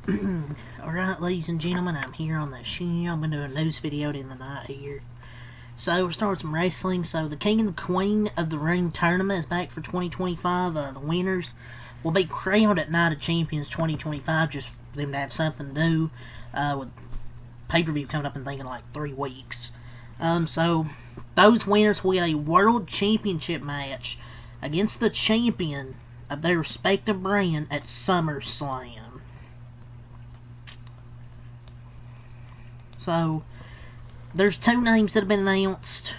Alright, ladies and gentlemen, I'm here on the show. I'm going to do a news video in the night here. So, we'll start with some wrestling. So, the King and the Queen of the Ring tournament is back for 2025. The winners will be crowned at Night of Champions 2025, just for them to have something to do, with pay-per-view coming up in thinking like 3 weeks. So, those winners will get a World Championship match against the champion of their respective brand at SummerSlam. So, there's 2 names that have been announced.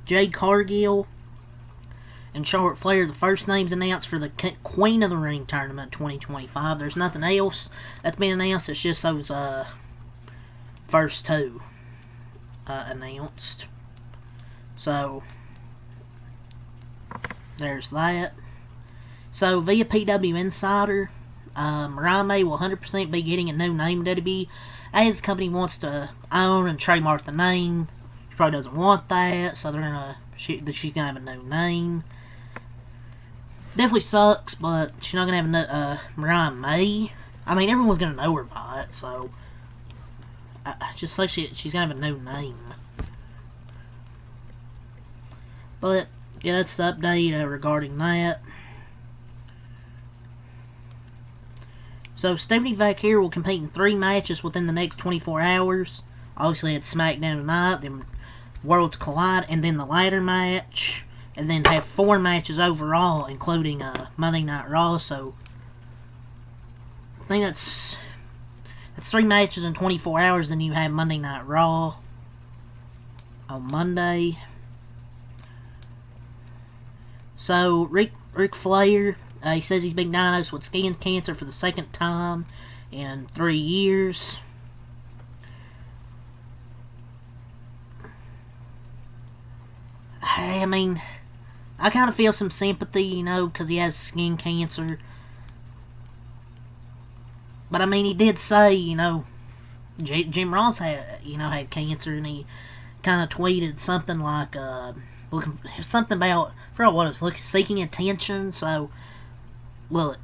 Jade Cargill and Charlotte Flair. The first name's announced for the Queen of the Ring tournament 2025. There's nothing else that's been announced. It's just those first 2 announced. So, there's that. So, via PW Insider, Mariah May will 100% be getting a new name in WWE, as the company wants to own and trademark the name. She probably doesn't want that, so she's gonna have a new name. Definitely sucks, but she's not gonna have a Mariah May. I mean, everyone's gonna know her by it, so just like she's gonna have a new name. But yeah, that's the update regarding that. So, Stephanie Vaquer will compete in 3 matches within the next 24 hours. Obviously, it's SmackDown tonight, then Worlds Collide, and then the ladder match. And then have 4 matches overall, including Monday Night Raw. So, I think that's 3 matches in 24 hours. Then you have Monday Night Raw on Monday. So, Ric Flair, he says he's been diagnosed with skin cancer for the 2nd time in 3 years. I mean, I kind of feel some sympathy, you know, because he has skin cancer. But, I mean, he did say, you know, Jim Ross had cancer, and he kind of tweeted something like, something about, I forgot what it was, seeking attention, so, well,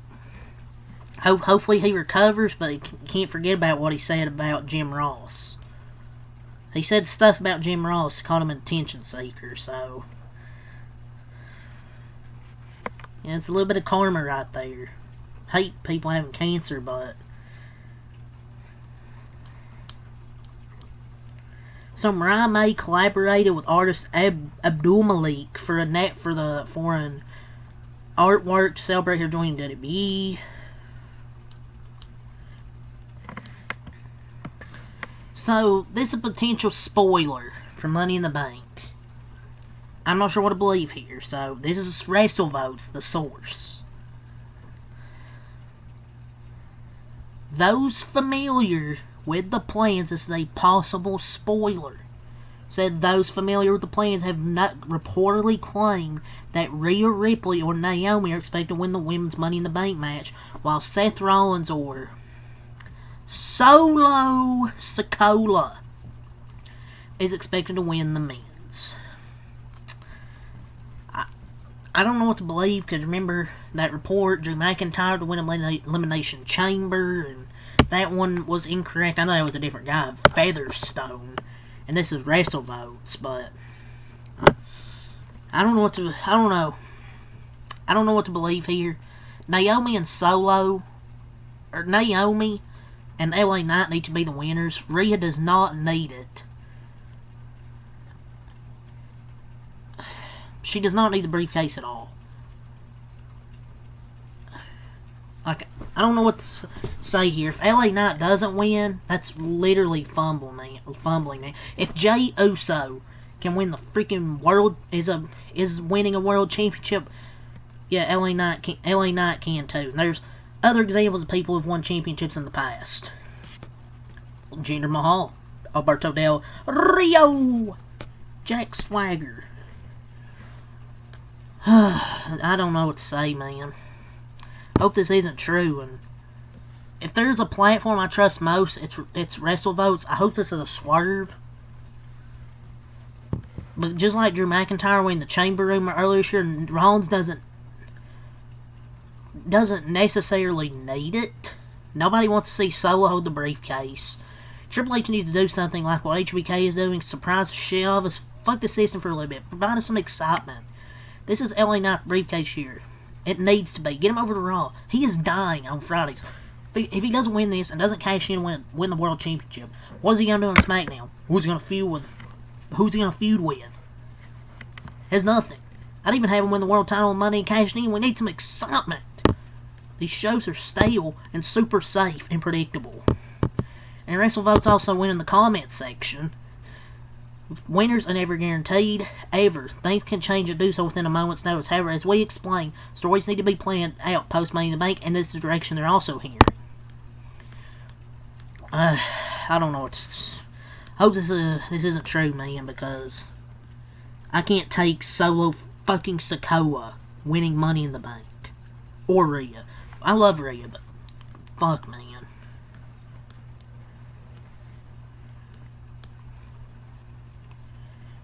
hopefully he recovers, but he can't forget about what he said about Jim Ross. He said stuff about Jim Ross, called him an attention seeker, so, yeah, it's a little bit of karma right there. Hate people having cancer, but, so Mariah May collaborated with artist Abdul Malik for the foreign artwork to celebrate her joining WWE. So, this is a potential spoiler for Money in the Bank. I'm not sure what to believe here, so this is WrestleVotes, the source. Those familiar with the plans, this is a possible spoiler, said those familiar with the plans have not reportedly claimed that Rhea Ripley or Naomi are expected to win the women's Money in the Bank match, while Seth Rollins or Solo Sikoa is expected to win the men's. I don't know what to believe, because remember that report, Drew McIntyre to win Elimination Chamber, and that one was incorrect. I know that was a different guy, Featherstone, and this is WrestleVotes, but I don't know what to believe here. Naomi and LA Knight need to be the winners. Rhea does not need it. She does not need the briefcase at all. Like, I don't know what to say here. If LA Knight doesn't win, that's literally fumbling me. If Jey Uso can win the freaking world, is winning a world championship, yeah, LA Knight can too. And there's other examples of people who've won championships in the past. Jinder Mahal, Alberto Del Rio, Jack Swagger. I don't know what to say, man. Hope this isn't true, and if there's a platform I trust most, it's WrestleVotes. I hope this is a swerve. But just like Drew McIntyre winning the Chamber Room earlier this year, Rollins doesn't doesn't necessarily need it. Nobody wants to see Solo hold the briefcase. Triple H needs to do something like what HBK is doing, surprise the shit out of us, fuck the system for a little bit, provide us some excitement. This is LA Knight briefcase year. It needs to be. Get him over to Raw. He is dying on Fridays. If he doesn't win this and doesn't cash in and win the World Championship, what is he going to do on SmackDown? Who's he going to feud with? Who's he going to feud with? Has nothing. I'd even have him win the world title on Monday and cash in. We need some excitement. These shows are stale and super safe and predictable. And WrestleVote's also winning the comments section. Winners are never guaranteed, ever. Things can change and do so within a moment's notice. However, as we explain, stories need to be planned out post-Money in the Bank, and this is the direction they're also heading. I don't know. Hope this isn't true, man, because I can't take Solo fucking Sikoa winning Money in the Bank. Or Rhea. I love Rhea, but fuck, man.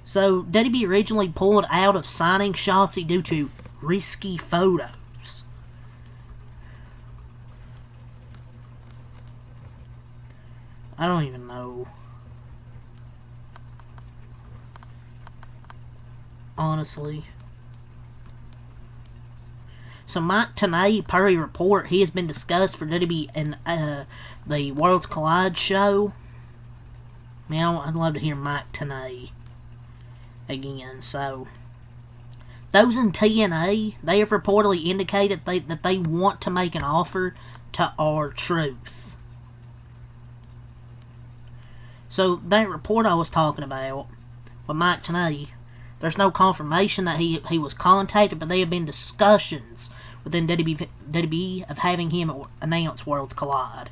So, WWE originally pulled out of signing Shotzi due to risky photos. I don't even know. Honestly. So Mike Tenay, per a report, he has been discussed for WWE in the Worlds Collide show. Man, I'd love to hear Mike Tenay again. So those in TNA, they have reportedly indicated that they want to make an offer to R-Truth. So that report I was talking about with Mike Tenay, there's no confirmation that he was contacted, but there have been discussions within WWE of having him announce Worlds Collide.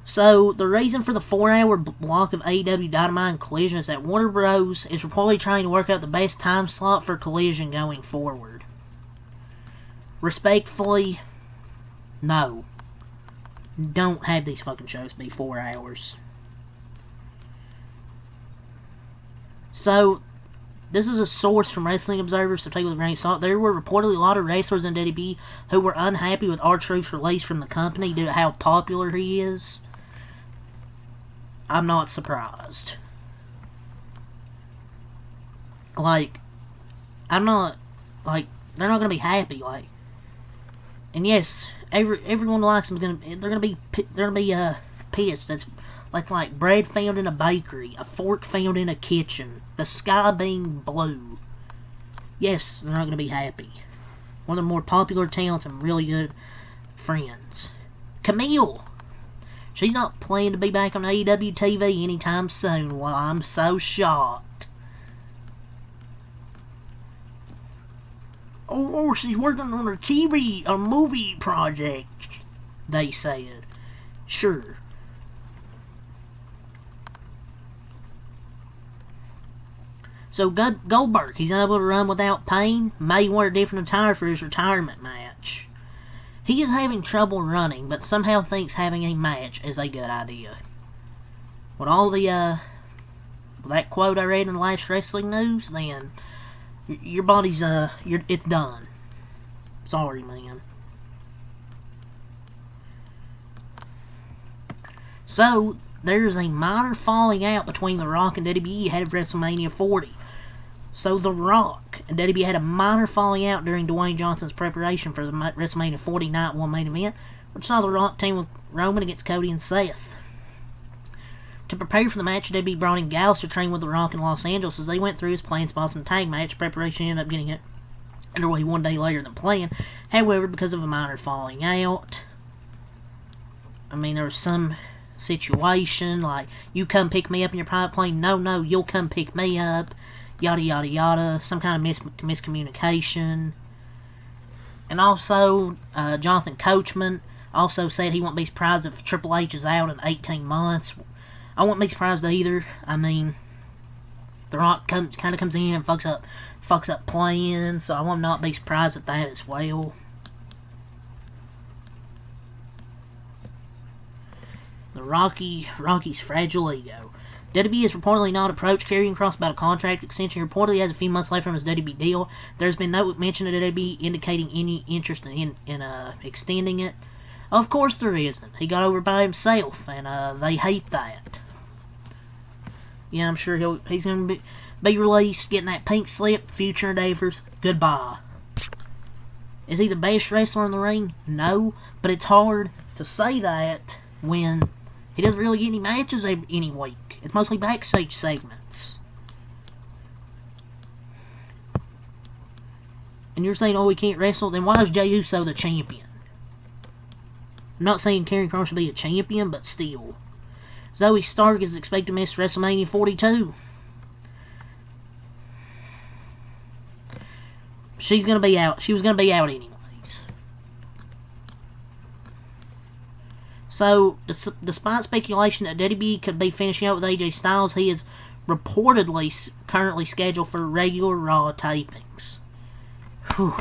So, the reason for the 4-hour block of AEW Dynamite and Collision is that Warner Bros. Is reportedly trying to work out the best time slot for Collision going forward. Respectfully, no. Don't have these fucking shows be 4 hours. So, this is a source from Wrestling Observer, so take it with a grain of salt. There were reportedly a lot of wrestlers in WWE who were unhappy with R-Truth's release from the company due to how popular he is. I'm not surprised. Like, I'm not, like, they're not gonna be happy, like, and yes, everyone likes them. They're gonna be pissed. That's like bread found in a bakery, a fork found in a kitchen, the sky being blue. Yes, they're not gonna be happy. One of the more popular talents and really good friends, Camille. She's not planning to be back on AEW TV anytime soon. Well, I'm so shocked. Oh, she's working on a movie project, they said. Sure. So Goldberg, he's unable to run without pain. May wear a different attire for his retirement match. He is having trouble running, but somehow thinks having a match is a good idea. With all the, that quote I read in the last wrestling news, then your body's, it's done. Sorry, man. So, there's a minor falling out between The Rock and WWE ahead of WrestleMania 40. So, The Rock and WWE had a minor falling out during Dwayne Johnson's preparation for the WrestleMania 40 Night 1 main event, which saw The Rock team with Roman against Cody and Seth. To prepare for the match, WWE brought in Gals to train with The Rock in Los Angeles as they went through his planned spots in the tag match. Preparation ended up getting it underway 1 day later than planned. However, because of a minor falling out, I mean, there was some situation like, you come pick me up in your private plane. No, you'll come pick me up. Yada yada yada. Some kind of miscommunication. And also, Jonathan Coachman also said he won't be surprised if Triple H is out in 18 months. I won't be surprised either. I mean, The Rock kind of comes in and fucks up plans, so I will not be surprised at that as well. The Rocky's fragile ego. WWE has reportedly not approached Karrion Kross about a contract extension. He reportedly has a few months left on his WWE deal. There's been no mention of WWE indicating any interest in extending it. Of course there isn't. He got over by himself, and they hate that. Yeah, I'm sure he's going to be released, getting that pink slip, future endeavors, goodbye. Is he the best wrestler in the ring? No, but it's hard to say that when he doesn't really get any matches any week. It's mostly backstage segments. And you're saying, oh, he can't wrestle? Then why is Jey Uso the champion? I'm not saying Karrion Kross should be a champion, but still. Zoe Stark is expected to miss WrestleMania 42. She's going to be out. She was going to be out anyways. So, despite speculation that WWE could be finishing up with AJ Styles, he is reportedly currently scheduled for regular Raw tapings. Whew.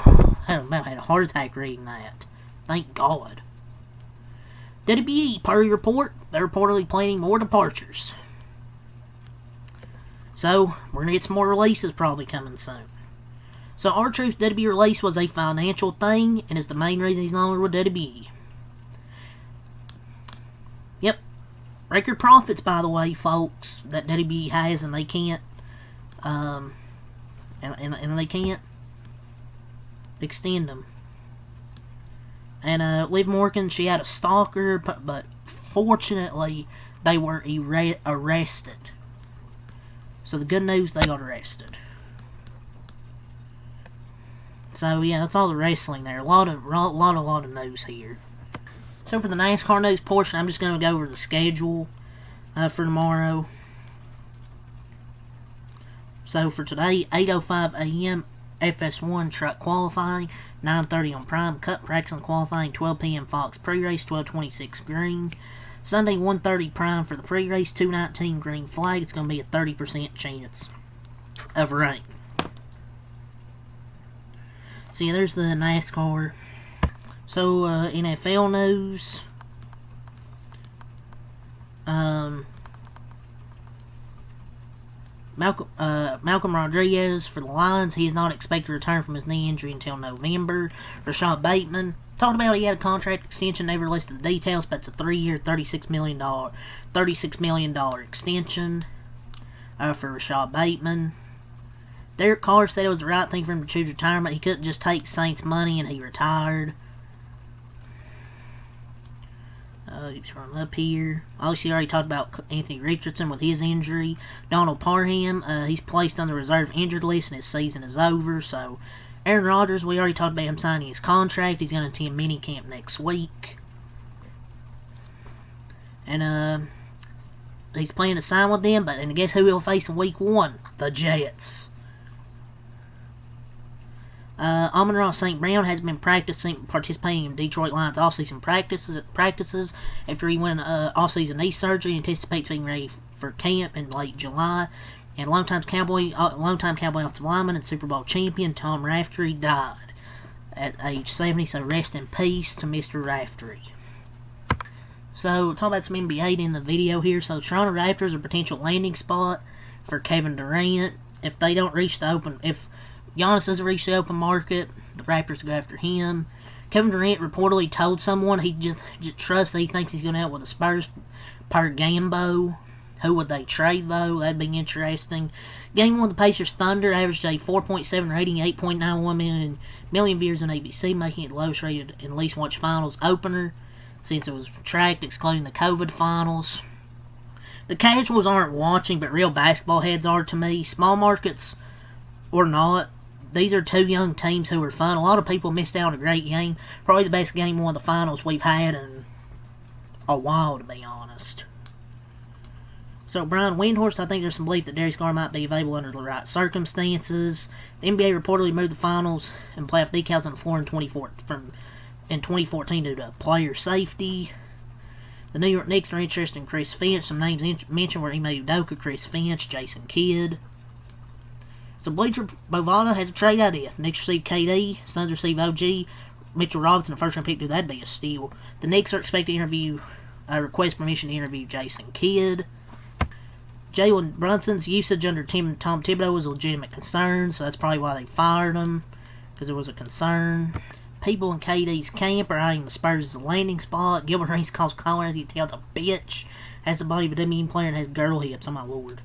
I had a heart attack reading that. Thank God. WWE, per report, they're reportedly planning more departures. So, we're going to get some more releases probably coming soon. So, R-Truth's WWE release was a financial thing, and is the main reason he's no longer with WWE. Yep. Record profits, by the way, folks, that WWE has, and they can't, and they can't extend them. And Liv Morgan, she had a stalker, but fortunately, they were arrested. So the good news, they got arrested. So yeah, that's all the wrestling there. A lot of news here. So for the NASCAR news portion, I'm just going to go over the schedule for tomorrow. So for today, 8:05 a.m. FS1 truck qualifying, 9:30 on Prime, Cup practice and qualifying, 12 p.m. Fox pre-race, 12:26 green. Sunday, 1:30 Prime for the pre-race, 2:19 green flag. It's going to be a 30% chance of rain. So yeah, there's the NASCAR. So, NFL news. Malcolm Rodriguez for the Lions. He is not expected to return from his knee injury until November. Rashad Bateman. Talked about he had a contract extension. Never listed the details, but it's a 3-year, $36 million extension for Rashad Bateman. Derek Carr said it was the right thing for him to choose retirement. He couldn't just take Saints' money, and he retired. Keeps running up here. Obviously, already talked about Anthony Richardson with his injury. Donald Parham, he's placed on the reserve injured list, and his season is over. So, Aaron Rodgers, we already talked about him signing his contract. He's going to attend minicamp next week. And, he's planning to sign with them, and guess who he'll face in week 1? The Jets. Amon-Ra St. Brown has been participating in Detroit Lions offseason practices after he went offseason knee surgery. Anticipates being ready for camp in late July. And longtime Cowboy offensive lineman and Super Bowl champion Tom Raftery died at age 70. So rest in peace to Mr. Raftery. So talk about some NBA in the video here. So Toronto Raptors are a potential landing spot for Kevin Durant if they don't reach if Giannis doesn't reach the open market, the Raptors go after him. Kevin Durant reportedly told someone he just trusts that he thinks he's going to out with the Spurs per Gambo. Who would they trade, though? That'd be interesting. Game 1, the Pacers Thunder averaged a 4.7 rating, 8.91 million viewers on ABC, making it the lowest rated and least watched finals opener since it was tracked, excluding the COVID finals. The casuals aren't watching, but real basketball heads are to me. Small markets or not, these are two young teams who are fun. A lot of people missed out on a great game. Probably the best game 1 of the finals we've had in a while, to be honest. So, Brian Windhorst, I think there's some belief that Darius Garland might be available under the right circumstances. The NBA reportedly moved the finals and playoff decals on the floor in 2014 due to player safety. The New York Knicks are interested in Chris Finch. Some names mentioned were Ime Udoka, Chris Finch, Jason Kidd. So Bleacher Bovada has a trade idea. The Knicks receive KD, Suns receive OG, Mitchell Robinson, a first-round pick. Dude, that'd be a steal. The Knicks are expected to request permission to interview Jason Kidd. Jalen Brunson's usage under Tom Thibodeau was a legitimate concern, so that's probably why they fired him, because it was a concern. People in KD's camp are eyeing the Spurs as a landing spot. Gilbert Arenas calls Colin as he tells a bitch, has the body of a WWE player, and has girl hips. Oh my lord.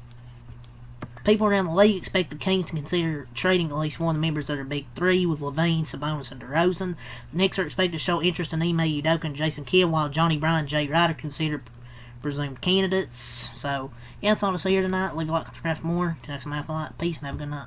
People around the league expect the Kings to consider trading at least one of the members of their Big Three, with LaVine, Sabonis, and DeRozan. The Knicks are expected to show interest in Ime Udoka and Jason Kidd, while Johnny Bryan and Jay Wright are considered presumed candidates. So, yeah, that's all to say here tonight. Leave a like, subscribe for more. Connect some Alpha Light. Peace, and have a good night.